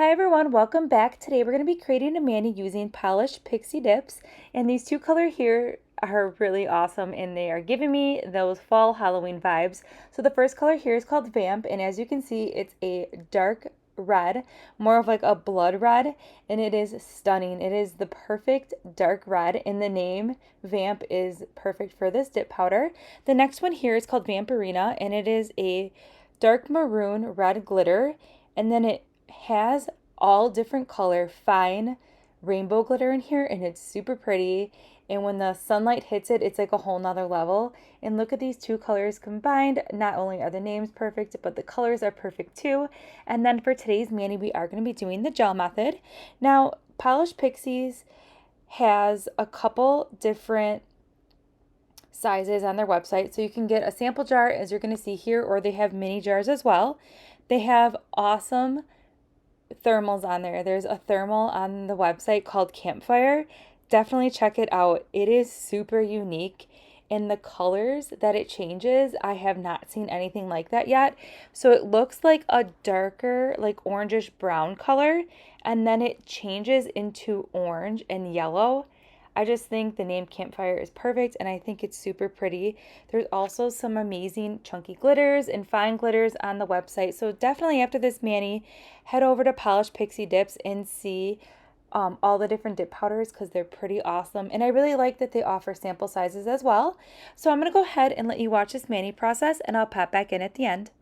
Hi everyone, welcome back. Today we're going to be creating a mani using Polished Pixie Dips, and these two colors here are really awesome and they are giving me those fall Halloween vibes. So the first color here is called Vamp, and as you can see it's a dark red, more of like a blood red, and it is stunning. It is the perfect dark red, and the name Vamp is perfect for this dip powder. The next one here is called Vamperina, and it is a dark maroon red glitter, and then it has all different color fine rainbow glitter in here, and it's super pretty, and when the sunlight hits it, it's like a whole nother level. And look at these two colors combined. Not only are the names perfect, but the colors are perfect too. And then for today's mani, we are going to be doing the gel method. Now Polished Pixies has a couple different sizes on their website, so you can get a sample jar as you're going to see here, or they have mini jars as well. They have awesome thermals on there. There's a thermal on the website called Campfire. Definitely check it out. It is super unique, and the colors that it changes, I have not seen anything like that yet. So it looks like a darker, like orangish brown color, and then it changes into orange and yellow. I just think the name Campfire is perfect, and I think it's super pretty. There's also some amazing chunky glitters and fine glitters on the website. So definitely after this mani, head over to Polished Pixie Dips and see all the different dip powders, because they're pretty awesome. And I really like that they offer sample sizes as well. So I'm going to go ahead and let you watch this mani process, and I'll pop back in at the end.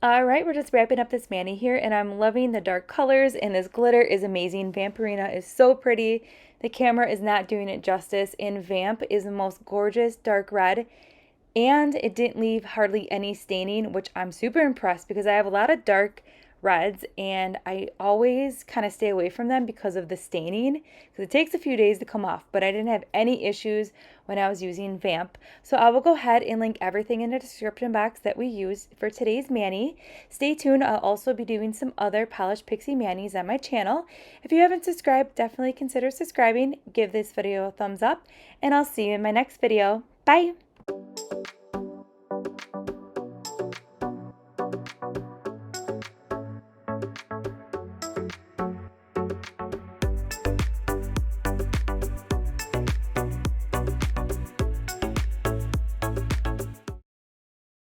All right, we're just wrapping up this mani here, and I'm loving the dark colors, and this glitter is amazing. Vamperina is so pretty. The camera is not doing it justice, and Vamp is the most gorgeous dark red, and it didn't leave hardly any staining, which I'm super impressed because I have a lot of dark reds and I always kind of stay away from them because of the staining, because it takes a few days to come off, but I didn't have any issues when I was using Vamp. So I will go ahead and link everything in the description box that we used for today's mani. Stay tuned, I'll also be doing some other Polished Pixie manis on my channel. If you haven't subscribed, definitely consider subscribing, give this video a thumbs up, and I'll see you in my next video. Bye!